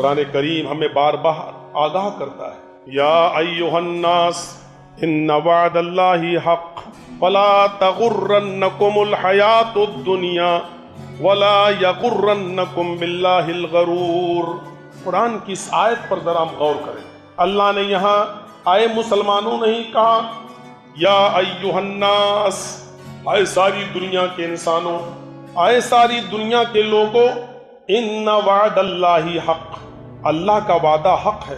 قرآن کریم ہمیں بار بار آگاہ کرتا ہے، یا ایھا الناس ان وعد اللہ حق فلا تغرنکم الحیاۃ الدنیا ولا یغرنکم باللہ الغرور۔ قرآن کی اس آیت پر ذرا ہم غور کریں۔ اللہ نے یہاں آئے مسلمانوں نہیں کہا یا ایھا الناس، آئے ساری دنیا کے انسانوں، آئے ساری دنیا کے لوگوں، ان وعد اللہ حق، اللہ کا وعدہ حق ہے،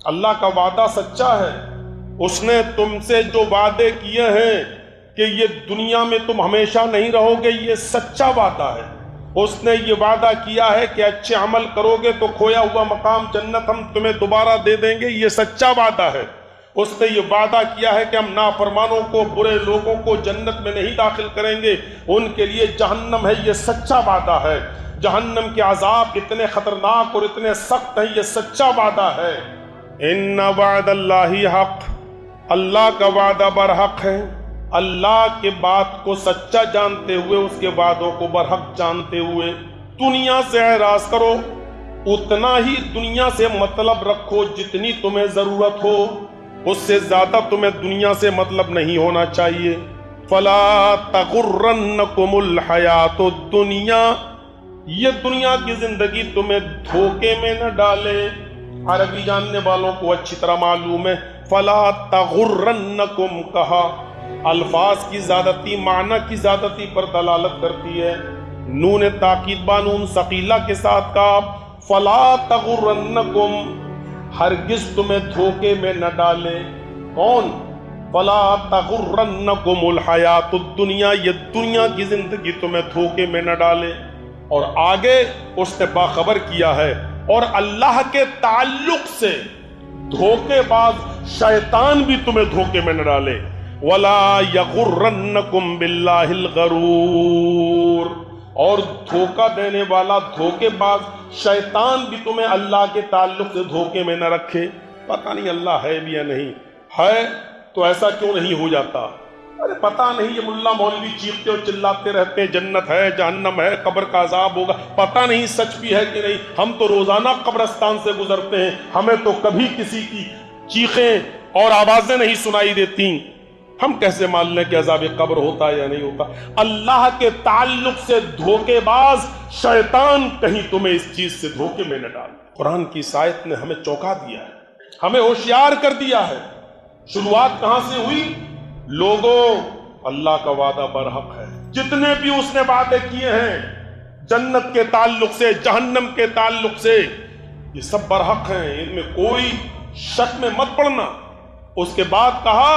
اللہ کا وعدہ سچا ہے۔ اس نے تم سے جو وعدے کیے ہیں کہ یہ دنیا میں تم ہمیشہ نہیں رہو گے، یہ سچا وعدہ ہے۔ اس نے یہ وعدہ کیا ہے کہ اچھے عمل کرو گے تو کھویا ہوا مقام جنت ہم تمہیں دوبارہ دے دیں گے، یہ سچا وعدہ ہے۔ اس نے یہ وعدہ کیا ہے کہ ہم نافرمانوں کو، برے لوگوں کو جنت میں نہیں داخل کریں گے، ان کے لیے جہنم ہے، یہ سچا وعدہ ہے۔ جہنم کے عذاب اتنے خطرناک اور اتنے سخت ہیں، یہ سچا وعدہ ہے۔ ان وعد اللہ حق، اللہ کا وعدہ برحق ہے۔ اللہ کے بات کو سچا جانتے ہوئے، اس کے وعدوں کو برحق جانتے ہوئے دنیا سے اعراض کرو، اتنا ہی دنیا سے مطلب رکھو جتنی تمہیں ضرورت ہو، اس سے زیادہ تمہیں دنیا سے مطلب نہیں ہونا چاہیے۔ فلا تغرنکم الحیات الدنیا، یہ دنیا کی زندگی تمہیں دھوکے میں نہ ڈالے۔ عربی جاننے والوں کو اچھی طرح معلوم ہے فلا تغرنکم کہا، الفاظ کی زیادتی معنی کی زیادتی پر دلالت کرتی ہے۔ نون تاکید با نون ثقیلہ کے ساتھ کہا فلا تغرنکم، ہرگز تمہیں دھوکے میں نہ ڈالے۔ کون؟ فلا تغرنکم الحیات الدنیا، یہ دنیا کی زندگی تمہیں دھوکے میں نہ ڈالے۔ اور آگے اس نے باخبر کیا ہے، اور اللہ کے تعلق سے دھوکے باز شیطان بھی تمہیں دھوکے میں نہ ڈالے۔ وَلَا يَغُرَّنَّكُمْ بِاللَّهِ الْغَرُورُ، اور دھوکہ دینے والا، دھوکے باز شیطان بھی تمہیں اللہ کے تعلق سے دھوکے میں نہ رکھے۔ پتہ نہیں اللہ ہے بھی یا نہیں ہے، تو ایسا کیوں نہیں ہو جاتا؟ ارے پتہ نہیں، یہ ملا مولوی چیختے اور چلاتے رہتے ہیں جنت ہے، جہنم ہے، قبر کا عذاب ہوگا، پتہ نہیں سچ بھی ہے کہ نہیں۔ ہم تو روزانہ قبرستان سے گزرتے ہیں، ہمیں تو کبھی کسی کی چیخیں اور آوازیں نہیں سنائی دیتی، ہم کیسے مان لیں کہ عذاب قبر ہوتا ہے یا نہیں ہوتا؟ اللہ کے تعلق سے دھوکے باز شیطان کہیں تمہیں اس چیز سے دھوکے میں نہ ڈال۔ قرآن کی اس آیت نے ہمیں چونکا دیا ہے، ہمیں ہوشیار کر دیا ہے۔ شروعات کہاں سے ہوئی؟ لوگوں، اللہ کا وعدہ برحق ہے۔ جتنے بھی اس نے وعدے کیے ہیں جنت کے تعلق سے، جہنم کے تعلق سے، یہ سب برحق ہیں، ان میں کوئی شک میں مت پڑنا۔ اس کے بعد کہا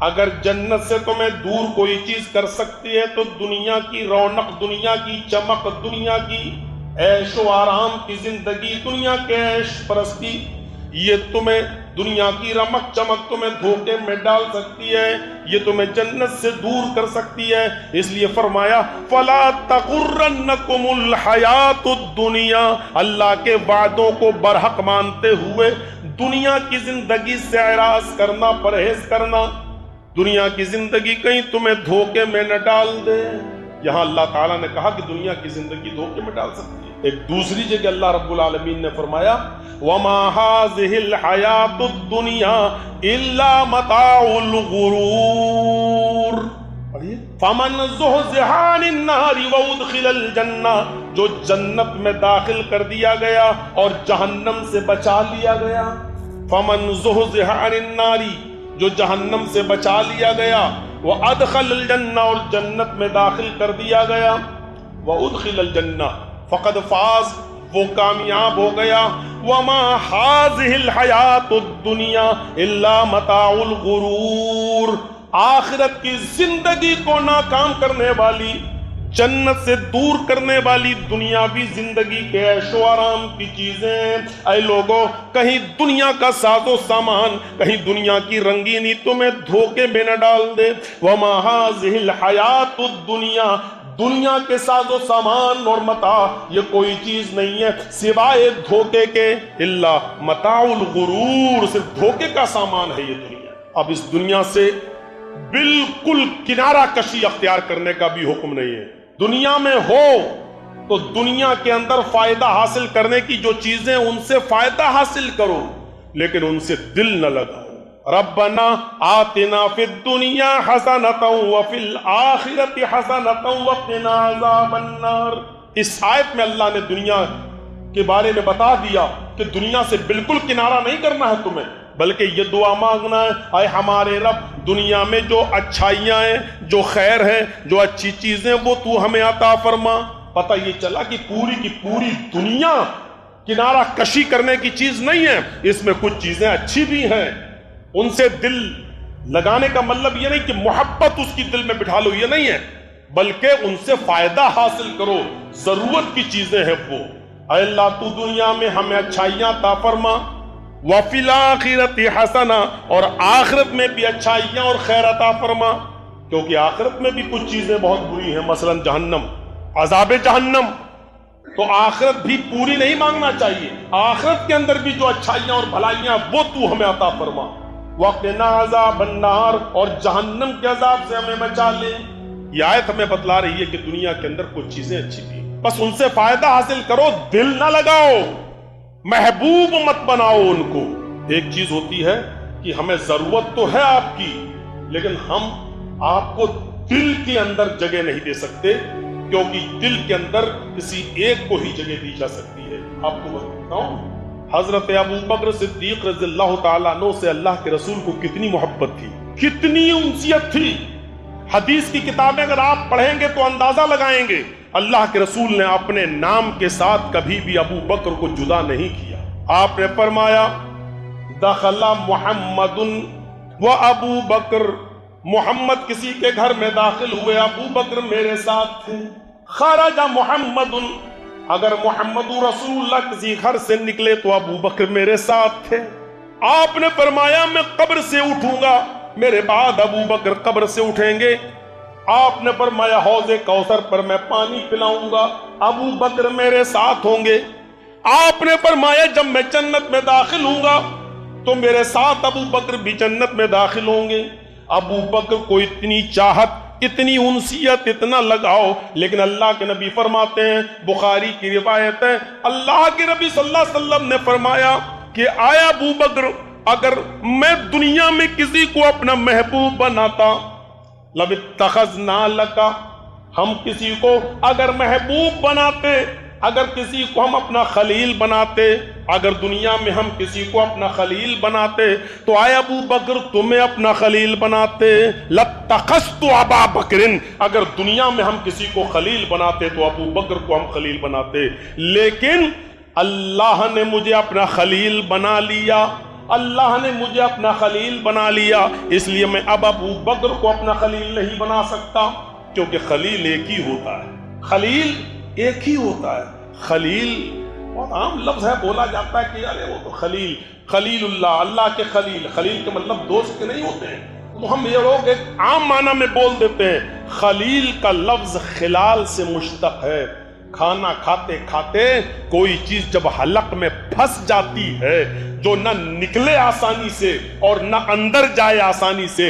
اگر جنت سے تمہیں دور کوئی چیز کر سکتی ہے تو دنیا کی رونق، دنیا کی چمک، دنیا کی عیش و آرام کی زندگی، دنیا کے عیش پرستی، یہ تمہیں دنیا کی رمق چمک تمہیں دھوکے میں ڈال سکتی ہے، یہ تمہیں جنت سے دور کر سکتی ہے۔ اس لیے فرمایا فلا تغرنکم الحیات الدنیا، اللہ کے وعدوں کو برحق مانتے ہوئے دنیا کی زندگی سے اعراض کرنا، پرہیز کرنا، دنیا کی زندگی کہیں تمہیں دھوکے میں نہ ڈال دے۔ یہاں اللہ تعالیٰ نے کہا کہ دنیا کی زندگی دھوکے میں ڈال سکتی ہے۔ ایک دوسری جگہ اللہ رب العالمین نے فرمایا وَمَا هَذِهِ الْحَيَاةُ الدُّنْيَا إِلَّا مَتَاعُ الْغُرُورِ، فَمَنْ زُحْزِحَ عَنِ النَّارِ وَأُدْخِلَ الْجَنَّةَ، جو جنت میں داخل کر دیا گیا اور جہنم سے بچا لیا گیا۔ فَمَنْ زُحْزِحَ عَنِ النَّارِ، جو جہنم سے بچا لیا گیا، وَأَدْخَلَ الْجَنَّةَ، اور جنت میں داخل کر دیا گیا، وَأُدْخِلَ الْجَنَّةَ فقد فاز، وہ کامیاب ہو گیا۔ وَمَا هَذِهِ الْحَيَاةُ الدُّنْيَا إِلَّا مَتَاعُ الْغُرُورِ، آخرت کی زندگی کو ناکام کرنے والی، جنت سے دور کرنے والی دنیاوی زندگی کے عیش و آرام کی چیزیں، اے لوگوں کہیں دنیا کا ساز و سامان، کہیں دنیا کی رنگینی تمہیں دھوکے میں نہ ڈال دے۔ وَمَا هَذِهِ الْحَيَاةُ الدُّنْيَا، دنیا کے ساز و سامان اور متاع یہ کوئی چیز نہیں ہے سوائے دھوکے کے، الا متاع الغرور، صرف دھوکے کا سامان ہے یہ دنیا۔ اب اس دنیا سے بالکل کنارہ کشی اختیار کرنے کا بھی حکم نہیں ہے۔ دنیا میں ہو تو دنیا کے اندر فائدہ حاصل کرنے کی جو چیزیں ان سے فائدہ حاصل کرو، لیکن ان سے دل نہ لگاؤ۔ ربنا آتنا فی الدنیا حسنۃ وفی الآخرۃ حسنۃ وقنا عذاب النار۔ اس آیت میں اللہ نے دنیا کے بارے میں بتا دیا کہ دنیا سے بالکل کنارہ نہیں کرنا ہے تمہیں، بلکہ یہ دعا مانگنا ہے، اے ہمارے رب دنیا میں جو اچھائیاں ہیں، جو خیر ہے، جو اچھی چیزیں وہ تو ہمیں عطا فرما۔ پتہ یہ چلا کہ پوری کی پوری دنیا کنارہ کشی کرنے کی چیز نہیں ہے، اس میں کچھ چیزیں اچھی بھی ہیں، ان سے دل لگانے کا مطلب یہ نہیں کہ محبت اس کی دل میں بٹھا لو، یہ نہیں ہے، بلکہ ان سے فائدہ حاصل کرو، ضرورت کی چیزیں ہیں وہ۔ اے اللہ تو دنیا میں ہمیں اچھائیاں عطا فرما، وفی الآخرۃ حسنہ، اور آخرت میں بھی اچھائیاں اور خیر عطا فرما، کیونکہ آخرت میں بھی کچھ چیزیں بہت بری ہیں، مثلا جہنم، عذاب جہنم۔ تو آخرت بھی پوری نہیں مانگنا چاہیے، آخرت کے اندر بھی جو اچھائیاں اور بھلائیاں وہ تو ہمیں عطا فرما، وقنا عذاب النار، اور جہنم کے عذاب سے ہمیں بچا لے۔ یہ آیت ہمیں بتلا رہی ہے کہ دنیا کے اندر کچھ چیزیں اچھی بھی ہیں، بس ان سے فائدہ حاصل کرو، دل نہ لگاؤ، محبوب مت بناؤ ان کو۔ ایک چیز ہوتی ہے کہ ہمیں ضرورت تو ہے آپ کی، لیکن ہم آپ کو دل کے اندر جگہ نہیں دے سکتے، کیونکہ دل کے اندر کسی ایک کو ہی جگہ دی جا سکتی ہے۔ آپ کو بتاؤں حضرت ابو بکر صدیق رضی اللہ تعالیٰ عنہ سے اللہ کے رسول کو کتنی محبت تھی، کتنی انسیت تھی۔ حدیث کی کتابیں اگر آپ پڑھیں گے تو اندازہ لگائیں گے، اللہ کے رسول نے اپنے نام کے ساتھ کبھی بھی ابو بکر کو جدا نہیں کیا۔ آپ نے فرمایا دخل محمد و ابو بکر، محمد کسی کے گھر میں داخل ہوئے، ابو بکر میرے ساتھ تھے۔ خرج محمد، اگر محمد رسول اللہ کسی گھر سے نکلے تو ابو بکر میرے ساتھ تھے۔ آپ نے فرمایا میں قبر سے اٹھوں گا، میرے بعد ابو بکر قبر سے اٹھیں گے۔ آپ نے فرمایا حوض کوثر پر میں پانی پلاؤں گا، ابو بکر میرے ساتھ ہوں گے۔ آپ نے فرمایا جب میں جنت میں داخل ہوں گا تو میرے ساتھ ابو بکر بھی جنت میں داخل ہوں گے۔ ابو بکر کو اتنی چاہت، اتنی انسیت، اتنا لگاؤ، لیکن اللہ کے نبی فرماتے ہیں، بخاری کی روایت ہے، اللہ کے نبی صلی اللہ علیہ وسلم نے فرمایا کہ آیا ابو بکر اگر میں دنیا میں کسی کو اپنا محبوب بناتا، لَوِ اتَّخَذْنَا لَكَ، ہم کسی کو اگر محبوب بناتے، اگر کسی کو ہم اپنا خلیل بناتے، اگر دنیا میں ہم کسی کو اپنا خلیل بناتے تو آئے ابو بکر تمہیں اپنا خلیل بناتے، لَاتَّخَذْتُ أَبَا بَكْرٍ، اگر دنیا میں ہم کسی کو خلیل بناتے تو ابو بکر کو ہم خلیل بناتے، لیکن اللہ نے مجھے اپنا خلیل بنا لیا، اللہ نے مجھے اپنا خلیل بنا لیا، اس لیے میں اب ابو بکر کو اپنا خلیل نہیں بنا سکتا، کیونکہ خلیل ایک ہی ہوتا ہے، خلیل ایک ہی ہوتا ہے۔ خلیل بہت عام لفظ ہے، بولا جاتا ہے کہ ارے وہ تو خلیل، خلیل اللہ، اللہ کے خلیل، خلیل کے مطلب دوست کے نہیں ہوتے ہیں، تو ہم یہ لوگ ایک عام معنی میں بول دیتے ہیں۔ خلیل کا لفظ خلال سے مشتق ہے، کھانا کھاتے کھاتے کوئی چیز جب حلق میں پھنس جاتی ہے، جو نہ نکلے آسانی سے اور نہ اندر جائے آسانی سے،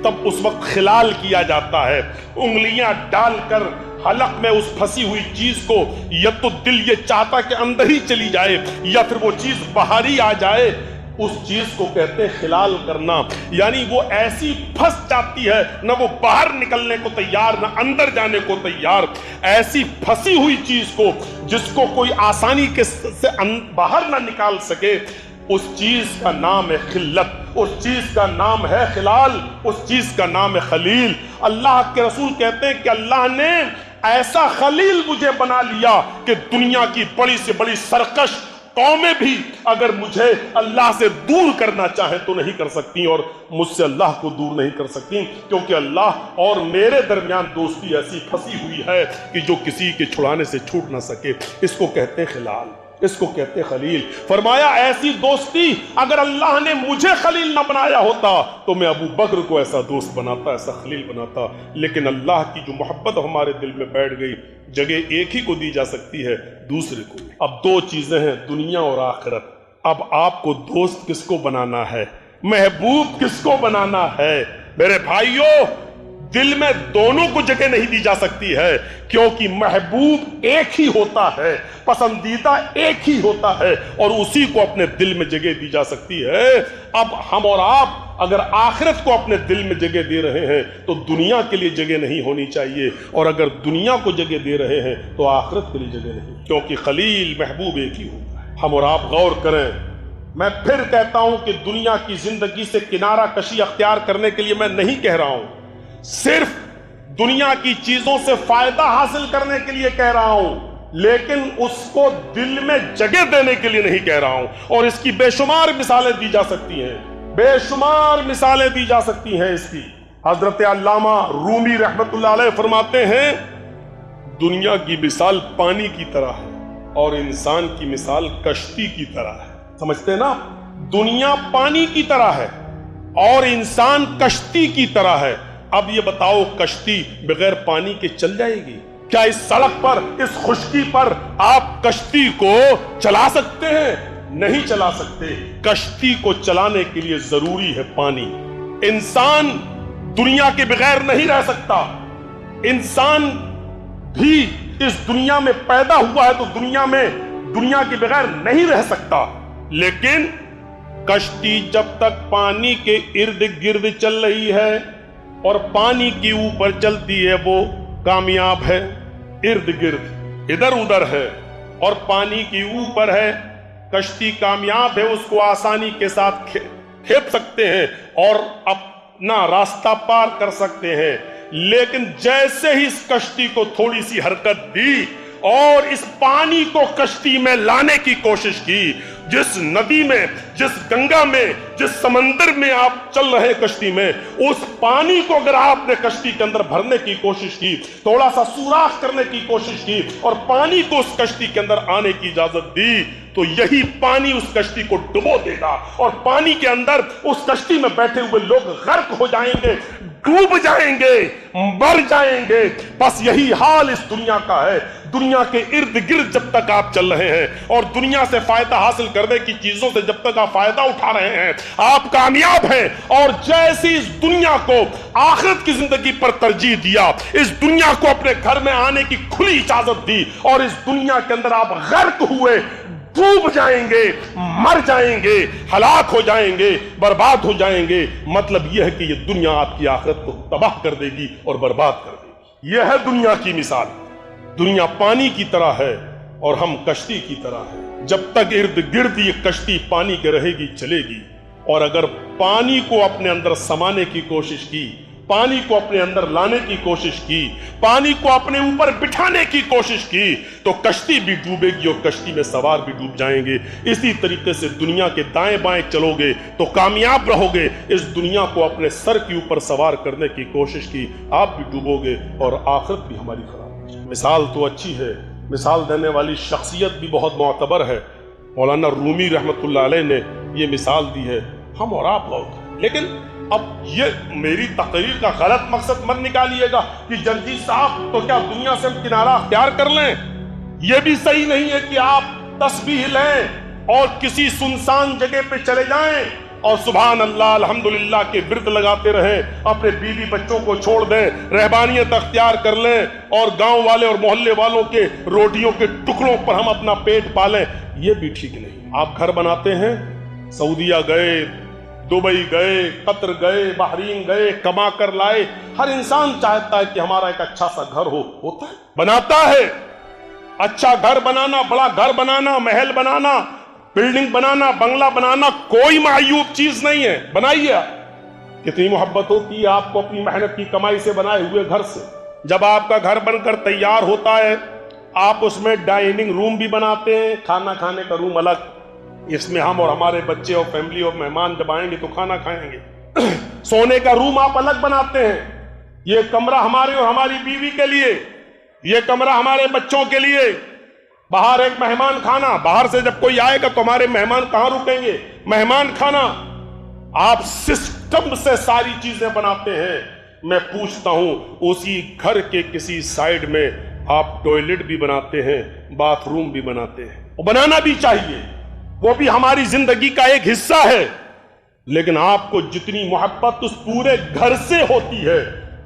تب اس وقت خلال کیا جاتا ہے۔ انگلیاں ڈال کر حلق میں اس پھنسی ہوئی چیز کو، یا تو دل یہ چاہتا کہ اندر ہی چلی جائے یا پھر وہ چیز باہر ہی آ جائے، اس چیز کو کہتے ہیں خلال کرنا، یعنی وہ ایسی پھنس جاتی ہے، نہ وہ باہر نکلنے کو تیار نہ اندر جانے کو تیار، ایسی پھنسی ہوئی چیز کو جس کو کوئی آسانی سے باہر نہ نکال سکے، اس چیز کا نام ہے خلت، اس چیز کا نام ہے خلال، اس چیز کا نام ہے خلیل۔ اللہ کے رسول کہتے ہیں کہ اللہ نے ایسا خلیل مجھے بنا لیا کہ دنیا کی بڑی سے بڑی سرکش قومیں بھی اگر مجھے اللہ سے دور کرنا چاہیں تو نہیں کر سکتی، اور مجھ سے اللہ کو دور نہیں کر سکتی، کیونکہ اللہ اور میرے درمیان دوستی ایسی پھنسی ہوئی ہے کہ جو کسی کے چھڑانے سے چھوٹ نہ سکے۔ اس کو کہتے ہیں خلال، اس کو کہتے خلیل۔ فرمایا ایسی دوستی اگر اللہ نے مجھے خلیل نہ بنایا ہوتا تو میں ابو بکر کو ایسا دوست بناتا، ایسا خلیل بناتا، لیکن اللہ کی جو محبت ہمارے دل میں بیٹھ گئی، جگہ ایک ہی کو دی جا سکتی ہے، دوسرے کو۔ اب دو چیزیں ہیں، دنیا اور آخرت۔ اب آپ کو دوست کس کو بنانا ہے، محبوب کس کو بنانا ہے؟ میرے بھائیوں، دل میں دونوں کو جگہ نہیں دی جا سکتی ہے، کیونکہ محبوب ایک ہی ہوتا ہے، پسندیدہ ایک ہی ہوتا ہے، اور اسی کو اپنے دل میں جگہ دی جا سکتی ہے۔ اب ہم اور آپ اگر آخرت کو اپنے دل میں جگہ دے رہے ہیں تو دنیا کے لیے جگہ نہیں ہونی چاہیے، اور اگر دنیا کو جگہ دے رہے ہیں تو آخرت کے لیے جگہ نہیں، کیونکہ خلیل محبوب ایک ہی ہوتا ہے۔ ہم اور آپ غور کریں، میں پھر کہتا ہوں کہ دنیا کی زندگی سے کنارہ کشی اختیار کرنے کے لیے میں نہیں کہہ رہا ہوں، صرف دنیا کی چیزوں سے فائدہ حاصل کرنے کے لیے کہہ رہا ہوں، لیکن اس کو دل میں جگہ دینے کے لیے نہیں کہہ رہا ہوں۔ اور اس کی بے شمار مثالیں دی جا سکتی ہیں، بے شمار مثالیں دی جا سکتی ہیں اس کی۔ حضرت علامہ رومی رحمت اللہ علیہ فرماتے ہیں دنیا کی مثال پانی کی طرح ہے اور انسان کی مثال کشتی کی طرح ہے۔ سمجھتے ہیں نا؟ دنیا پانی کی طرح ہے اور انسان کشتی کی طرح ہے۔ اب یہ بتاؤ کشتی بغیر پانی کے چل جائے گی؟ کیا اس سڑک پر، اس خشکی پر آپ کشتی کو چلا سکتے ہیں؟ نہیں چلا سکتے۔ کشتی کو چلانے کے لیے ضروری ہے پانی۔ انسان دنیا کے بغیر نہیں رہ سکتا۔ انسان بھی اس دنیا میں پیدا ہوا ہے تو دنیا کے بغیر نہیں رہ سکتا، لیکن کشتی جب تک پانی کے ارد گرد چل رہی ہے اور پانی کے اوپر چلتی ہے وہ کامیاب ہے، ارد گرد ادھر ادھر ہے اور پانی کے اوپر ہے، کشتی کامیاب ہے، اس کو آسانی کے ساتھ کھیپ سکتے ہیں اور اپنا راستہ پار کر سکتے ہیں۔ لیکن جیسے ہی اس کشتی کو تھوڑی سی حرکت دی اور اس پانی کو کشتی میں لانے کی کوشش کی، جس ندی میں، جس گنگا میں، جس سمندر میں آپ چل رہے کشتی میں، اس پانی کو اگر آپ نے کشتی کے اندر بھرنے کی کوشش کی، تھوڑا سا سوراخ کرنے کی کوشش کی اور پانی کو اس کشتی کے اندر آنے کی اجازت دی، تو یہی پانی اس کشتی کو ڈبو دے گا اور پانی کے اندر اس کشتی میں بیٹھے ہوئے لوگ غرق ہو جائیں گے، ڈوب جائیں گے، مر جائیں گے۔ بس یہی حال اس دنیا کا ہے۔ دنیا کے ارد گرد جب تک آپ چل رہے ہیں اور دنیا سے فائدہ حاصل کرنے کی چیزوں سے جب تک آپ فائدہ اٹھا رہے ہیں، آپ کامیاب ہیں۔ اور جیسی اس دنیا کو آخرت کی زندگی پر ترجیح دیا، اس دنیا کو اپنے گھر میں آنے کی کھلی اجازت دی اور اس دنیا کے اندر آپ غرق ہوئے، ڈوب جائیں گے، مر جائیں گے، ہلاک ہو جائیں گے، برباد ہو جائیں گے۔ مطلب یہ ہے کہ یہ دنیا آپ کی آخرت کو تباہ کر دے گی اور برباد کر دے گی۔ یہ ہے دنیا کی مثال۔ دنیا پانی کی طرح ہے اور ہم کشتی کی طرح ہیں۔ جب تک ارد گرد یہ کشتی پانی کے رہے گی، چلے گی، اور اگر پانی کو اپنے اندر سمانے کی کوشش کی، پانی کو اپنے اندر لانے کی کوشش کی، پانی کو اپنے اوپر بٹھانے کی کوشش کی، تو کشتی بھی ڈوبے گی اور کشتی میں سوار بھی ڈوب جائیں گے۔ اسی طریقے سے دنیا کے دائیں بائیں چلو گے تو کامیاب رہو گے۔ اس دنیا کو اپنے سر کے اوپر سوار کرنے کی کوشش کی، آپ بھی ڈوبو گے اور آخرت بھی ہماری خراب۔ مثال تو اچھی ہے، مثال دینے والی شخصیت بھی بہت معتبر ہے، مولانا رومی رحمت اللہ علیہ نے یہ مثال دی ہے، ہم اور آپ غور کریں۔ لیکن اب یہ میری تقریر کا غلط مقصد مت نکالیے گا کہ جنجید صاحب تو کیا دنیا سے ہم کنارہ اختیار کر لیں؟ یہ بھی صحیح نہیں ہے کہ آپ تسبیح لیں اور کسی سنسان جگہ پہ چلے جائیں اور سبحان اللہ الحمدللہ کے ورد لگاتے رہیں، اپنے بیوی بچوں کو چھوڑ دیں، رہبانیت اختیار کر لیں اور گاؤں والے اور محلے والوں کے روٹیوں کے ٹکڑوں پر ہم اپنا پیٹ پالیں۔ یہ بھی ٹھیک نہیں۔ آپ گھر بناتے ہیں، سعودیہ گئے، دبئی گئے، قطر گئے، بحرین گئے، کما کر لائے۔ ہر انسان چاہتا ہے کہ ہمارا ایک اچھا سا گھر ہو، ہوتا ہے، بناتا ہے۔ اچھا گھر بنانا، بڑا گھر بنانا، محل بنانا، بلڈنگ بنانا، بنگلہ بنانا کوئی معیوب چیز نہیں ہے، بنائیے۔ کتنی محبت ہوتی ہے آپ کو اپنی محنت کی کمائی سے بنائے ہوئے گھر سے۔ جب آپ کا گھر بن کر تیار ہوتا ہے، آپ اس میں ڈائننگ روم بھی بناتے ہیں، کھانا کھانے کا روم الگ، اس میں ہم اور ہمارے بچے اور فیملی اور مہمان جب آئیں گے تو کھانا کھائیں گے۔ سونے کا روم آپ الگ بناتے ہیں، یہ کمرہ ہمارے اور ہماری بیوی کے لیے، یہ کمرہ ہمارے بچوں کے لیے۔ باہر ایک مہمان خانہ، باہر سے جب کوئی آئے گا تو ہمارے مہمان کہاں رکیں گے؟ مہمان خانہ۔ آپ سسٹم سے ساری چیزیں بناتے ہیں۔ میں پوچھتا ہوں اسی گھر کے کسی سائیڈ میں آپ ٹوائلٹ بھی بناتے ہیں، باتھ روم بھی بناتے ہیں، وہ بنانا بھی چاہیے، وہ بھی ہماری زندگی کا ایک حصہ ہے۔ لیکن آپ کو جتنی محبت اس پورے گھر سے ہوتی ہے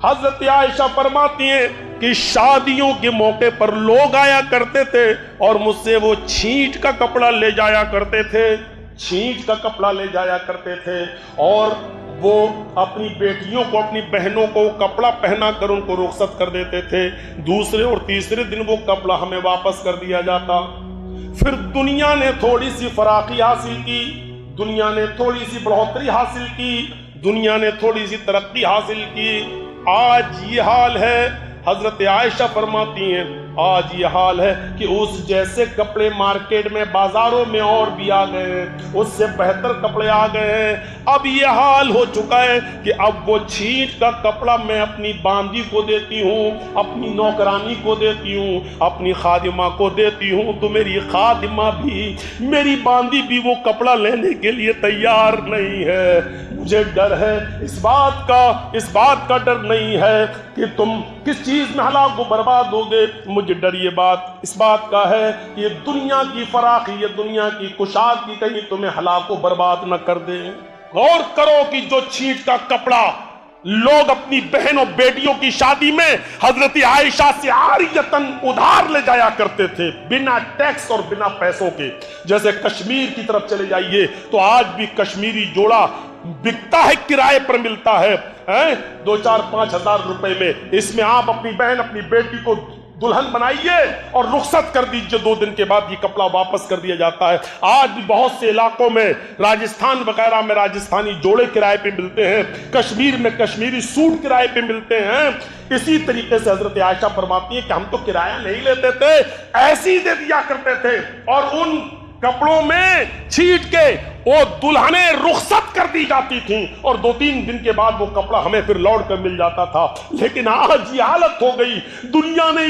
حضرت عائشہ فرماتی ہیں کہ شادیوں کے موقع پر لوگ آیا کرتے تھے اور مجھ سے وہ چھینٹ کا کپڑا لے جایا کرتے تھے، چھینٹ کا کپڑا لے جایا کرتے تھے، اور وہ اپنی بیٹیوں کو، اپنی بہنوں کو کپڑا پہنا کر ان کو رخصت کر دیتے تھے۔ دوسرے اور تیسرے دن وہ کپڑا ہمیں واپس کر دیا جاتا۔ پھر دنیا نے تھوڑی سی فراخی حاصل کی، دنیا نے تھوڑی سی بڑھوتری حاصل کی، دنیا نے تھوڑی سی ترقی حاصل کی، آج یہ حال ہے۔ حضرت عائشہ فرماتی ہیں آج یہ حال ہے کہ اس جیسے کپڑے مارکیٹ میں، بازاروں میں اور بھی آ گئے ہیں، اس سے بہتر کپڑے آ گئے ہیں۔ اب یہ حال ہو چکا ہے کہ اب وہ چھینٹ کا کپڑا میں اپنی باندی کو دیتی ہوں، اپنی نوکرانی کو دیتی ہوں، اپنی خادمہ کو دیتی ہوں، تو میری خادمہ بھی، میری باندی بھی وہ کپڑا لینے کے لیے تیار نہیں ہے۔ مجھے ڈر ہے اس بات کا ڈر نہیں ہے کہ تم کس چیز میں ہلاک و برباد ہوگے، مجھے ڈر اس بات کا ہے کہ یہ دنیا کی فراخی، یہ دنیا کی کشادگی کہیں تمہیں ہلاک و برباد نہ کر دے۔ غور کرو کہ جو چھینٹ کا کپڑا لوگ اپنی بہنوں بیٹیوں کی شادی میں حضرت عائشہ سے عاریتاً ادھار لے جایا کرتے تھے، بنا ٹیکس اور بنا پیسوں کے۔ جیسے کشمیر کی طرف چلے جائیے تو آج بھی کشمیری جوڑا بکتا ہے، کرائے پر ملتا ہے 2-4-5 ہزار روپے میں۔ اس میں آپ اپنی بہن، اپنی بیٹی کو دلہن بنائیے اور رخصت کر دیجئے، 2 دن کے بعد یہ کپڑا واپس کر دیا جاتا ہے۔ آج بھی بہت سے علاقوں میں، راجستھان وغیرہ میں راجستھانی جوڑے کرائے پہ ملتے ہیں، کشمیر میں کشمیری سوٹ کرائے پہ ملتے ہیں۔ اسی طریقے سے حضرت عائشہ فرماتی ہے کہ ہم تو کرایہ نہیں لیتے تھے، ایسے ہی دے دیا کرتے تھے، اور ان کپڑوں میں چھینٹ کے وہ دلہنیں رخصت کر دی جاتی تھیں، اور 2-3 دن کے بعد وہ کپڑا ہمیں پھر لوٹ کر مل جاتا تھا۔ لیکن آج یہ حالت ہو گئی، دنیا نے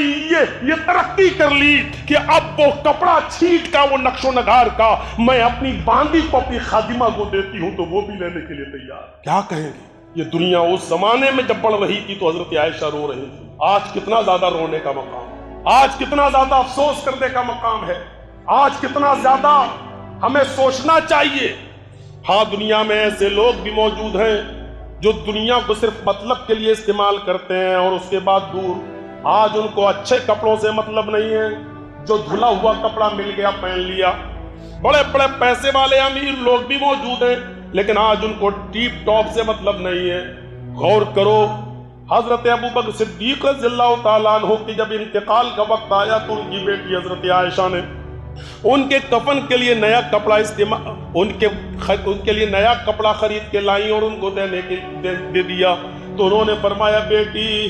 یہ ترقی کر لی کہ اب وہ کپڑا چھینٹ کا، وہ نقش و نگار کا، میں اپنی باندی کو، اپنی خادمہ کو دیتی ہوں تو وہ بھی لینے کے لیے تیار۔ کیا کہیں گے؟ یہ دنیا اس زمانے میں جب بڑھ رہی تھی تو حضرت عائشہ رو رہی تھی۔ آج کتنا زیادہ رونے کا مقام، آج کتنا زیادہ افسوس کرنے کا مقام ہے، آج کتنا زیادہ ہمیں سوچنا چاہیے۔ ہاں، دنیا میں ایسے لوگ بھی موجود ہیں جو دنیا کو صرف مطلب کے لیے استعمال کرتے ہیں اور اس کے بعد دور۔ آج ان کو اچھے کپڑوں سے مطلب نہیں ہے، جو دھلا ہوا کپڑا مل گیا پہن لیا۔ بڑے بڑے پیسے والے امیر لوگ بھی موجود ہیں، لیکن آج ان کو ٹیپ ٹاپ سے مطلب نہیں ہے۔ غور کرو، حضرت ابوبکر صدیق رضی اللہ تعالیٰ عنہ کی جب انتقال کا وقت آیا تو ان کی بیٹی حضرت عائشہ نے ان کے کفن کے لیے نیا کپڑا ان کے لیے نیا کپڑا خرید کے لائیں اور ان کو دے دیا۔ تو انہوں نے فرمایا، بیٹی،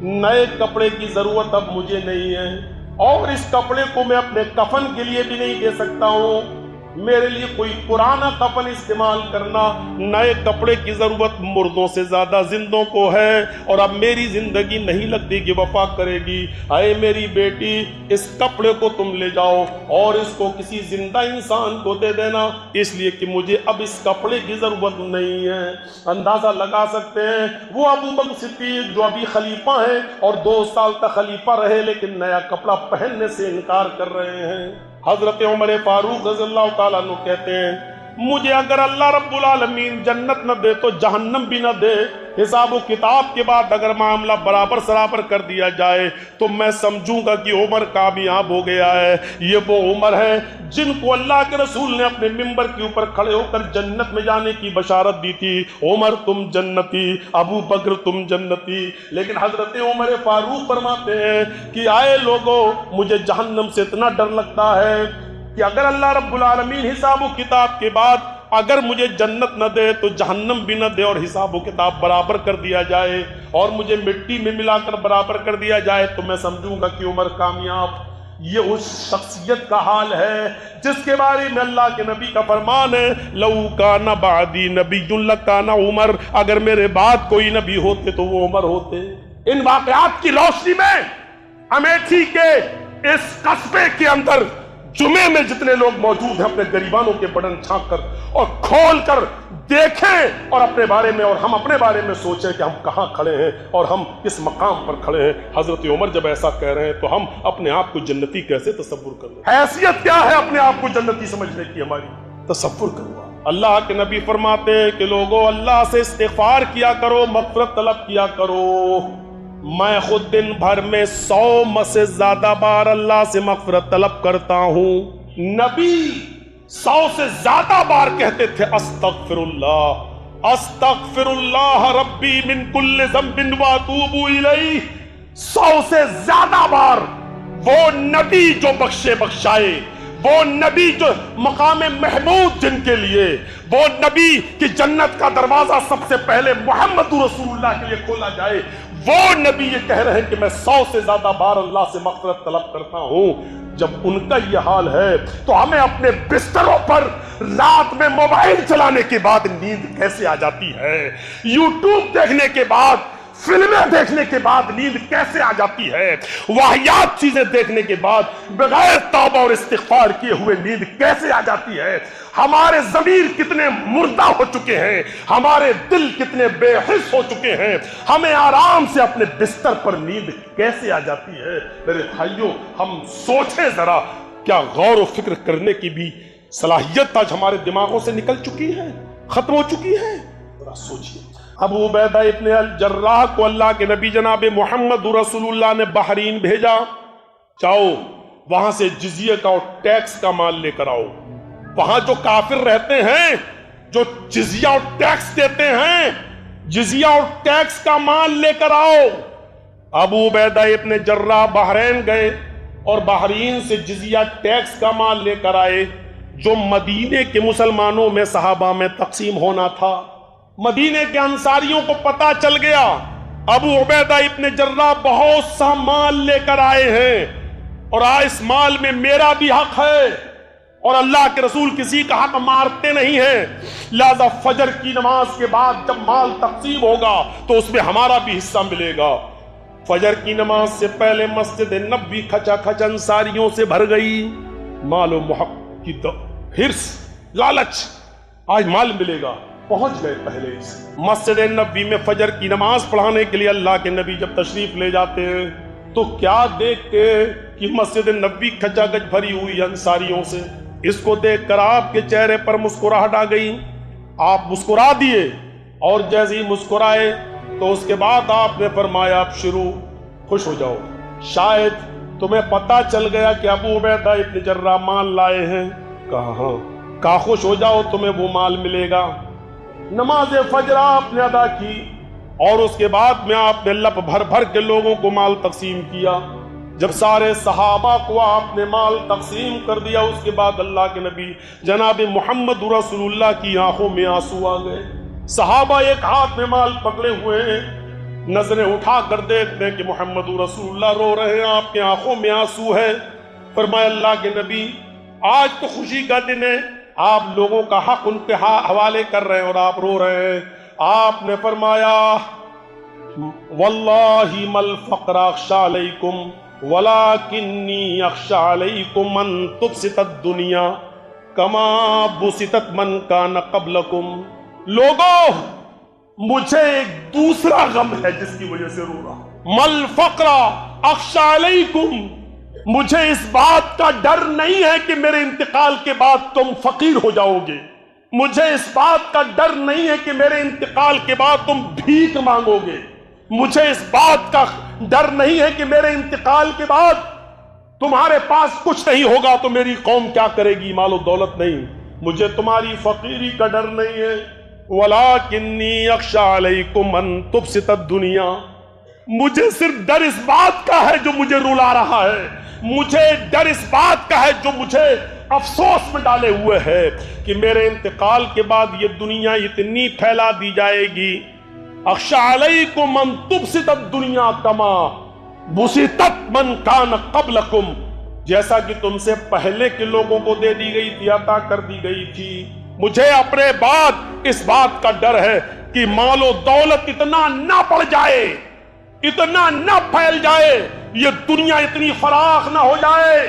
نئے کپڑے کی ضرورت اب مجھے نہیں ہے، اور اس کپڑے کو میں اپنے کفن کے لیے بھی نہیں دے سکتا ہوں۔ میرے لیے کوئی پرانا کفن استعمال کرنا، نئے کپڑے کی ضرورت مردوں سے زیادہ زندوں کو ہے، اور اب میری زندگی نہیں لگتی کہ وفا کرے گی۔ اے میری بیٹی، اس کپڑے کو تم لے جاؤ اور اس کو کسی زندہ انسان کو دے دینا، اس لیے کہ مجھے اب اس کپڑے کی ضرورت نہیں ہے۔ اندازہ لگا سکتے ہیں وہ ابوبکر صدیق جو ابھی خلیفہ ہیں اور 2 سال تک خلیفہ رہے، لیکن نیا کپڑا پہننے سے انکار کر رہے ہیں۔ حضرت عمر فاروق رضی اللہ تعالیٰ عنہ کہتے ہیں، مجھے اگر اللہ رب العالمین جنت نہ دے تو جہنم بھی نہ دے، حساب و کتاب کے بعد اگر معاملہ برابر سرابر کر دیا جائے تو میں سمجھوں گا کہ عمر کامیاب ہو گیا ہے۔ یہ وہ عمر ہے جن کو اللہ کے رسول نے اپنے ممبر کے اوپر کھڑے ہو کر جنت میں جانے کی بشارت دی تھی، عمر تم جنتی، ابو بکر تم جنتی۔ لیکن حضرت عمر فاروق فرماتے ہیں کہ آئے لوگوں، مجھے جہنم سے اتنا ڈر لگتا ہے کہ اگر اللہ رب العالمین حساب و کتاب کے بعد اگر مجھے جنت نہ دے تو جہنم بھی نہ دے، اور حساب و کتاب برابر کر دیا جائے اور مجھے مٹی میں ملا کر برابر کر دیا جائے تو میں سمجھوں گا کہ عمر کامیاب۔ یہ اس شخصیت کا حال ہے جس کے بارے میں اللہ کے نبی کا فرمان ہے، لو کان بعدی نبی لکان عمر، اگر میرے بعد کوئی نبی ہوتے تو وہ عمر ہوتے۔ ان واقعات کی روشنی میں امیٹھی کے اس قصبے کے اندر جمعے میں جتنے لوگ موجود ہیں، اپنے گریبانوں کے بٹن چھانک کر اور کھول کر دیکھیں اور اپنے بارے میں اور ہم اپنے بارے میں سوچیں کہ ہم کہاں کھڑے ہیں اور ہم کس مقام پر کھڑے ہیں۔ حضرت عمر جب ایسا کہہ رہے ہیں تو ہم اپنے آپ کو جنتی کیسے تصور کر رہے ہیں؟ حیثیت کیا ہے اپنے آپ کو جنتی سمجھنے کی ہماری؟ تصور کرو۔ اللہ کے نبی فرماتے ہیں کہ لوگوں اللہ سے استغفار کیا کرو، مغفرت طلب کیا کرو۔ میں خود دن بھر میں 100 سے زیادہ بار اللہ سے مغفرت طلب کرتا ہوں۔ نبی 100 سے زیادہ بار کہتے تھے استغفر اللہ ربی من کل ذنب واتوب الیہ۔ 100 سے زیادہ بار وہ نبی جو بخشے بخشائے، وہ نبی جو مقام محمود جن کے لیے، وہ نبی کی جنت کا دروازہ سب سے پہلے محمد رسول اللہ کے لیے کھولا جائے، وہ نبی یہ کہہ رہے ہیں کہ میں 100 سے زیادہ بار اللہ سے مغفرت طلب کرتا ہوں۔ جب ان کا یہ حال ہے تو ہمیں اپنے بستروں پر رات میں موبائل چلانے کے بعد نیند کیسے آ جاتی ہے، یوٹیوب دیکھنے کے بعد، فلمیں دیکھنے کے بعد نیند کیسے آ جاتی ہے، واہیات چیزیں دیکھنے کے بعد بغیر توبہ اور استغفار کیے ہوئے نیند کیسے آ جاتی ہے، ہمارے ضمیر کتنے مردہ ہو چکے ہیں، ہمارے دل کتنے بے حس ہو چکے ہیں، ہمیں آرام سے اپنے بستر پر نیند کیسے آ جاتی ہے۔ میرے بھائیوں، ہم سوچیں ذرا، کیا غور و فکر کرنے کی بھی صلاحیت آج ہمارے دماغوں سے نکل چکی ہے، ختم ہو چکی ہے؟ ذرا سوچئے۔ ابو عبیدہ ابن الجراح کو اللہ کے نبی جناب محمد رسول اللہ نے بحرین بھیجا، جاؤ وہاں سے جزیہ کا اور ٹیکس کا مال لے کر آؤ۔ وہاں جو کافر رہتے ہیں، جو جزیہ اور ٹیکس دیتے ہیں، جزیہ اور ٹیکس کا مال لے کر آؤ۔ ابو عبیدہ ابن جراح بحرین گئے اور بحرین سے جزیہ ٹیکس کا مال لے کر آئے، جو مدینے کے مسلمانوں میں صحابہ میں تقسیم ہونا تھا۔ مدینے کے انصاریوں کو پتا چل گیا ابو عبیدہ ابن جراح بہت سا مال لے کر آئے ہیں اور اس مال میں میرا بھی حق ہے، اور اللہ کے رسول کسی کا حق مارتے نہیں ہیں، لہذا فجر کی نماز کے بعد جب مال تقسیم ہوگا تو اس میں ہمارا بھی حصہ ملے گا۔ فجر کی نماز سے پہلے مسجد نبوی کھچا کھچ انصاریوں سے بھر گئی، مال و محق کی ہرس، لالچ، آج مال ملے گا، پہنچ گئے پہلے سے۔ مسجد نبوی میں فجر کی نماز پڑھانے کے لیے اللہ کے نبی جب تشریف لے جاتے ہیں تو کیا دیکھتے کہ مسجد نبوی کھچا کھچ بھری ہوئی انصاریوں سے۔ اس کو دیکھ کر آپ کے چہرے پر مسکراہٹ آ گئی، آپ مسکرا دیے، اور جیسے ہی مسکرائے تو اس کے بعد آپ نے فرمایا اب شروع، خوش ہو جاؤ، شاید تمہیں پتا چل گیا کہ ابو عبیدہ ابن جراح مال لائے ہیں۔ کہا خوش ہو جاؤ، تمہیں وہ مال ملے گا۔ نماز فجر آپ نے ادا کی اور اس کے بعد میں آپ نے لپ بھر بھر کے لوگوں کو مال تقسیم کیا۔ جب سارے صحابہ کو آپ نے مال تقسیم کر دیا، اس کے بعد اللہ کے نبی جناب محمد رسول اللہ کی آنکھوں میں آنسو آ گئے۔ صحابہ ایک ہاتھ میں مال پکڑے ہوئے ہیں، نظریں اٹھا کر دیکھتے ہیں کہ محمد رسول اللہ رو رہے ہیں، آپ کی آنکھوں میں آنسو ہے۔ فرمایا اللہ کے نبی آج تو خوشی کا دن ہے، آپ لوگوں کا حق ان کے حوالے کر رہے ہیں اور آپ رو رہے ہیں۔ آپ نے فرمایا واللہ مل فقر اخشى علیکم ولکنی اخشى علیکم ان تبسط الدنیا کما بسطت من کان قبلکم۔ لوگوں، مجھے ایک دوسرا غم ہے جس کی وجہ سے رو رہا ہوں۔ مل فقر اخشى علیکم، مجھے اس بات کا ڈر نہیں ہے کہ میرے انتقال کے بعد تم فقیر ہو جاؤ گے، مجھے اس بات کا ڈر نہیں ہے کہ میرے انتقال کے بعد تم بھیک مانگو گے، مجھے اس بات کا ڈر نہیں ہے کہ میرے انتقال کے بعد تمہارے پاس کچھ نہیں ہوگا تو میری قوم کیا کرے گی، مال و دولت نہیں، مجھے تمہاری فقیری کا ڈر نہیں ہے۔ وَلَكِنِّي أَخْشَىٰ عَلَيْكُمْ أَن تُبْسِطَ الدُّنْيَا، مجھے صرف ڈر اس بات کا ہے جو مجھے رلا رہا ہے، مجھے ڈر اس بات کا ہے جو مجھے افسوس میں ڈالے ہوئے ہے کہ میرے انتقال کے بعد یہ دنیا اتنی پھیلا دی جائے گی۔ اخشى علیکم ان تبسط الدنیا کما بسطت من کان قبلکم، جیسا کہ تم سے پہلے کے لوگوں کو دے دی گئی تھی، عطا کر دی گئی تھی۔ مجھے اپنے بعد اس بات کا ڈر ہے کہ مال و دولت اتنا نہ بڑھ جائے، اتنا نہ پھیل جائے، یہ دنیا اتنی فراخ نہ ہو جائے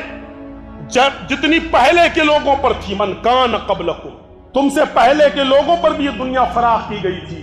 جتنی پہلے کے لوگوں پر تھی۔ من کان قبلکم، تم سے پہلے کے لوگوں پر بھی یہ دنیا فراخ کی گئی تھی،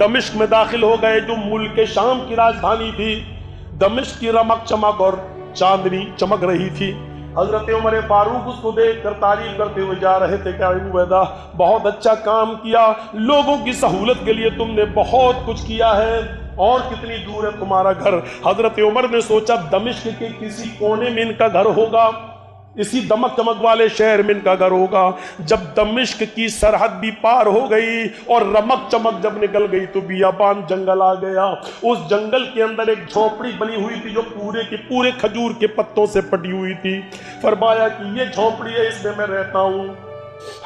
دمشق میں داخل ہو گئے جو ملک شام کی راجدھانی تھی. دمشق کی رمق چمک اور چاندنی چمک رہی تھی. حضرت عمر فاروق اس کو دیکھ کر تعریف کرتے ہوئے جا رہے تھے کہ ابو عبیدہ بہت اچھا کام کیا, لوگوں کی سہولت کے لیے تم نے بہت کچھ کیا ہے. اور کتنی دور ہے تمہارا گھر؟ حضرت عمر نے سوچا دمشق کے کسی کونے میں ان کا گھر ہوگا, اسی دمک چمک والے شہر میں ان کا گھر ہوگا. جب دمشق کی سرحد بھی پار ہو گئی اور رمک چمک جب نکل گئی تو بیابان جنگل آ گیا. اس جنگل کے اندر ایک جھونپڑی بنی ہوئی تھی جو پورے کے پورے کھجور کے پتوں سے پٹی ہوئی تھی. فرمایا کہ یہ جھونپڑی ہے, اس میں رہتا ہوں.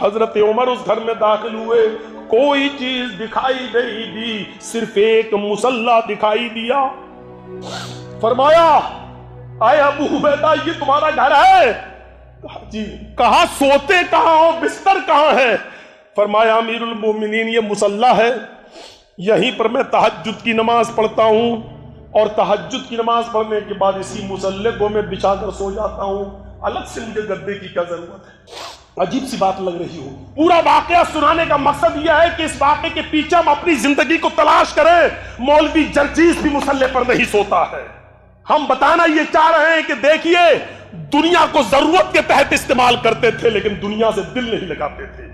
حضرت عمر اس گھر میں داخل ہوئے, کوئی چیز دکھائی نہیں دی, صرف ایک مصلی دکھائی دیا. فرمایا اے ابو عبیدہ یہ تمہارا گھر ہے؟ جی. کہاں سوتے کہاں ہو, بستر کہاں ہے؟ فرمایا امیر المومنین یہ مصلی ہے, یہیں پر میں تہجد کی نماز پڑھتا ہوں اور تہجد کی نماز پڑھنے کے بعد اسی مصلی کو میں بچھا کر سو جاتا ہوں. الگ سے مجھے گدے کی کیا ضرورت ہے؟ عجیب سی بات لگ رہی ہو. پورا واقعہ سنانے کا مقصد یہ ہے کہ اس واقعے کے پیچھے ہم اپنی زندگی کو تلاش کریں. مولوی جرجیس بھی مصلی پر نہیں سوتا ہے. ہم بتانا یہ چاہ رہے ہیں کہ دیکھیے دنیا کو ضرورت کے تحت استعمال کرتے تھے لیکن دنیا سے دل نہیں لگاتے تھے,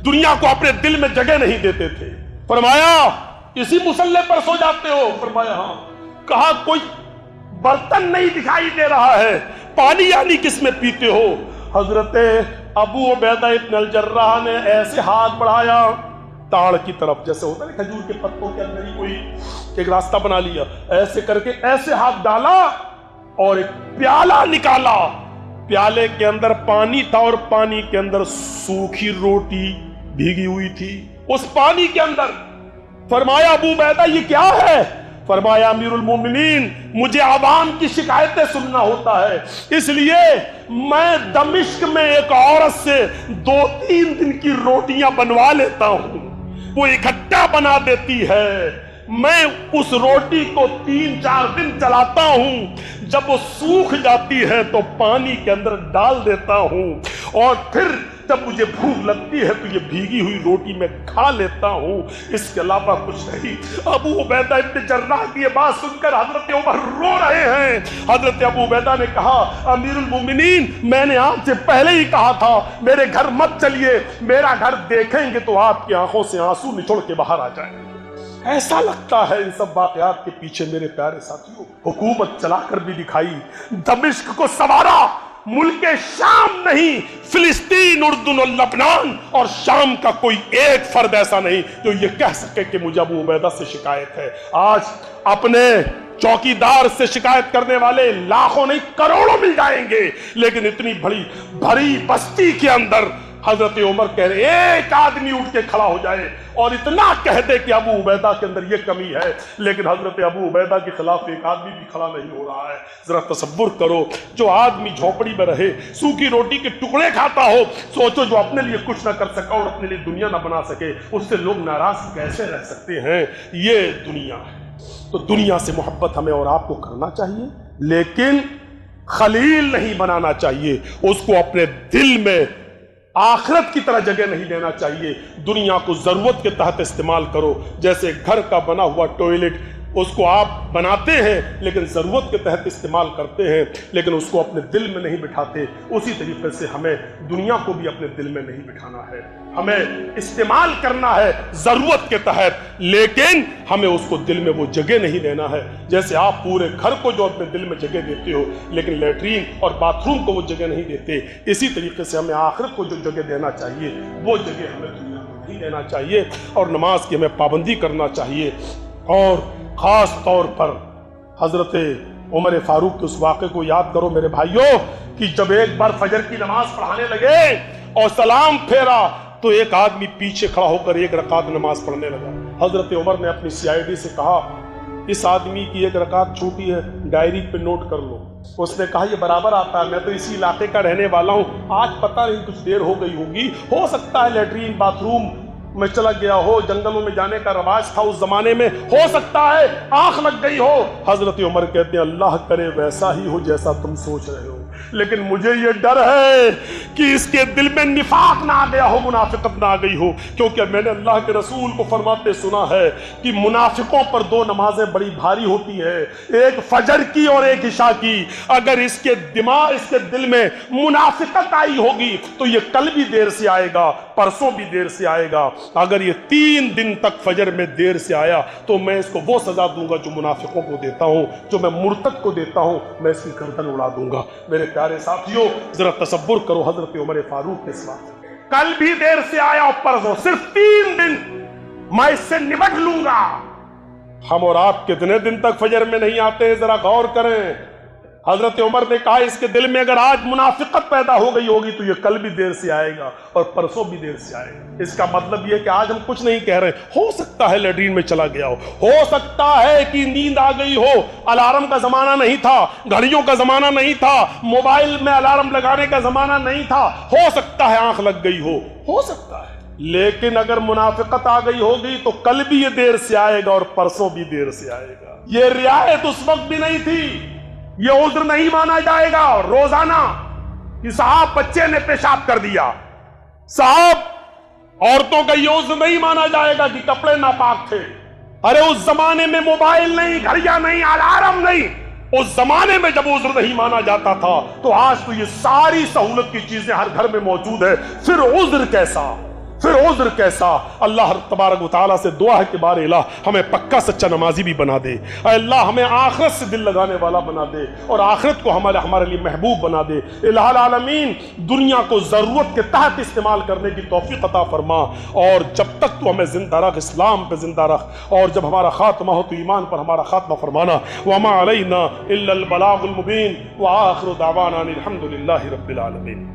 دنیا کو اپنے دل میں جگہ نہیں دیتے تھے. فرمایا اسی مصلی پر سو جاتے ہو؟ فرمایا ہاں. کہا کوئی برتن نہیں دکھائی دے رہا ہے, پانی یعنی کس میں پیتے ہو؟ حضرت ابو عبیدہ ابن الجراح نے ایسے ہاتھ بڑھایا تاڑ کی طرف, جیسے ہوتا ہے کھجور کے پتوں کے اندر ہی کوئی ایک راستہ بنا لیا, ایسے کر کے ایسے ہاتھ ڈالا اور ایک پیالہ نکالا. پیالے کے اندر پانی تھا اور پانی کے اندر سوکھی روٹی بھیگی ہوئی تھی اس پانی کے اندر. فرمایا ابو عبیدہ یہ کیا ہے؟ فرمایا امیر المومنین مجھے عوام کی شکایتیں سننا ہوتا ہے, اس لیے میں دمشق میں ایک عورت سے 2-3 دن کی روٹیاں بنوا لیتا ہوں, وہ اکٹھا بنا دیتی ہے, میں اس روٹی کو 3-4 دن چلاتا ہوں, جب وہ سوکھ جاتی ہے تو پانی کے اندر ڈال دیتا ہوں اور پھر جب مجھے بھوک لگتی ہے تو یہ بھیگی ہوئی روٹی میں کھا لیتا ہوں, اس کے علاوہ کچھ نہیں. ابو عبیدہ ابن جراح کی یہ بات سن کر حضرت عمر رو رہے ہیں. حضرت ابو عبیدہ نے کہا امیر المومنین میں نے آپ سے پہلے ہی کہا تھا میرے گھر مت چلیے, میرا گھر دیکھیں گے تو آپ کی آنکھوں سے آنسو نچوڑ کے باہر آ جائیں گے. ایسا لگتا ہے ان سب واقعات کے پیچھے میرے پیارے ساتھیوں حکومت چلا کر بھی دکھائی, دمشق کو سنوارا. ملک شام نہیں, فلسطین, اردن اور لبنان اور شام کا کوئی ایک فرد ایسا نہیں جو یہ کہہ سکے کہ مجھے ابو عبیدہ سے شکایت ہے. آج اپنے چوکیدار سے شکایت کرنے والے لاکھوں نہیں کروڑوں مل جائیں گے, لیکن اتنی بھری بستی کے اندر حضرت عمر کہہ رہے ایک آدمی اٹھ کے کھڑا ہو جائے اور اتنا کہہ دے کہ ابو عبیدہ کے اندر یہ کمی ہے, لیکن حضرت ابو عبیدہ کے خلاف ایک آدمی بھی کھڑا نہیں ہو رہا ہے. ذرا تصور کرو, جو آدمی جھونپڑی میں رہے, سوکھی روٹی کے ٹکڑے کھاتا ہو, سوچو جو اپنے لیے کچھ نہ کر سکا اور اپنے لیے دنیا نہ بنا سکے, اس سے لوگ ناراض کیسے رہ سکتے ہیں؟ یہ دنیا ہے. تو دنیا سے محبت ہمیں اور آپ کو کرنا چاہیے, لیکن خلیل نہیں بنانا چاہیے, اس کو اپنے دل میں آخرت کی طرح جگہ نہیں دینا چاہیے. دنیا کو ضرورت کے تحت استعمال کرو, جیسے گھر کا بنا ہوا ٹوائلٹ اس کو آپ بناتے ہیں لیکن ضرورت کے تحت استعمال کرتے ہیں, لیکن اس کو اپنے دل میں نہیں بٹھاتے. اسی طریقے سے ہمیں دنیا کو بھی اپنے دل میں نہیں بٹھانا ہے, ہمیں استعمال کرنا ہے ضرورت کے تحت, لیکن ہمیں اس کو دل میں وہ جگہ نہیں دینا ہے. جیسے آپ پورے گھر کو جو اپنے دل میں جگہ دیتے ہو لیکن لیٹرین اور باتھ روم کو وہ جگہ نہیں دیتے, اسی طریقے سے ہمیں آخرت کو جو جگہ دینا چاہیے وہ جگہ ہمیں دنیا کو نہیں دینا چاہیے. اور نماز کی ہمیں پابندی کرنا چاہیے. اور خاص طور پر حضرت عمر فاروق کے اس واقعے کو یاد کرو میرے بھائیوں, کہ جب ایک بار فجر کی نماز پڑھانے لگے اور سلام پھیرا تو ایک آدمی پیچھے کھڑا ہو کر 1 رکعت نماز پڑھنے لگا. حضرت عمر نے اپنی CID سے کہا اس آدمی کی 1 رکعت چھوٹی ہے, ڈائری پہ نوٹ کر لو. اس نے کہا یہ برابر آتا ہے, میں تو اسی علاقے کا رہنے والا ہوں, آج پتہ نہیں کچھ دیر ہو گئی ہوگی, ہو سکتا ہے لیٹرین باتھ روم میں چلا گیا ہو، جنگلوں میں جانے کا رواج تھا اس زمانے میں، ہو سکتا ہے آنکھ لگ گئی ہو۔ حضرت عمر کہتے ہیں اللہ کرے ویسا ہی ہو جیسا تم سوچ رہے ہو، لیکن مجھے یہ ڈر ہے کہ اس کے دل میں نفاق نہ آ گیا ہو، منافقت نہ آ گئی ہو، کیونکہ میں نے اللہ کے رسول کو فرماتے سنا ہے کہ منافقوں پر دو نمازیں بڑی بھاری ہوتی ہے، ایک فجر کی اور ایک عشاء کی۔ اگر اس کے دل میں منافقت آئی ہوگی تو یہ کل بھی دیر سے آئے گا، پرسوں بھی دیر سے آئے گا۔ اگر یہ 3 دن تک فجر میں دیر سے آیا تو میں اس کو وہ سزا دوں گا جو منافقوں کو دیتا ہوں، جو میں مرتد کو دیتا ہوں میں اس کی گردن اڑا دوں گا۔ میرے پیارے ساتھیوں، ذرا تصور کرو حضرت عمر فاروق کے ساتھ، کل بھی دیر سے آیا اور پرسوں، صرف 3 دن میں اس سے نمٹ لوں گا۔ ہم اور آپ کتنے دن تک فجر میں نہیں آتے، ذرا غور کریں۔ حضرت عمر نے کہا اس کے دل میں اگر آج منافقت پیدا ہو گئی ہوگی تو یہ کل بھی دیر سے آئے گا اور پرسوں بھی دیر سے آئے گا۔ اس کا مطلب یہ کہ آج ہم کچھ نہیں کہہ رہے، ہو سکتا ہے لیٹرین میں چلا گیا ہو سکتا ہے کہ نیند آ گئی ہو، الارم کا زمانہ نہیں تھا، گھڑیوں کا زمانہ نہیں تھا، موبائل میں الارم لگانے کا زمانہ نہیں تھا، ہو سکتا ہے آنکھ لگ گئی ہو سکتا ہے، لیکن اگر منافقت آ گئی ہوگی تو کل بھی یہ دیر سے آئے گا اور پرسوں بھی دیر سے آئے گا۔ یہ رعایت اس وقت بھی نہیں تھی، یہ عذر نہیں مانا جائے گا۔ روزانہ کہ صاحب بچے نے پیشاب کر دیا، صاحب عورتوں کا یہ عذر نہیں مانا جائے گا کہ کپڑے ناپاک تھے۔ ارے اس زمانے میں موبائل نہیں، گھڑیاں نہیں، الارم نہیں، اس زمانے میں جب عذر نہیں مانا جاتا تھا تو آج تو یہ ساری سہولت کی چیزیں ہر گھر میں موجود ہے، پھر عذر کیسا؟ اللہ تبارک و تعالیٰ سے دعا ہے کہ بار الہ ہمیں پکا سچا نمازی بھی بنا دے، اے اللہ ہمیں آخرت سے دل لگانے والا بنا دے اور آخرت کو ہمارے لیے محبوب بنا دے۔ الہ العالمین دنیا کو ضرورت کے تحت استعمال کرنے کی توفیق عطا فرما، اور جب تک تو ہمیں زندہ رکھ، اسلام پہ زندہ رکھ، اور جب ہمارا خاتمہ ہو تو ایمان پر ہمارا خاتمہ فرمانا۔ وما علینا الا البلاغ المبین، وآخر دعوانا الحمد للہ رب العالمین۔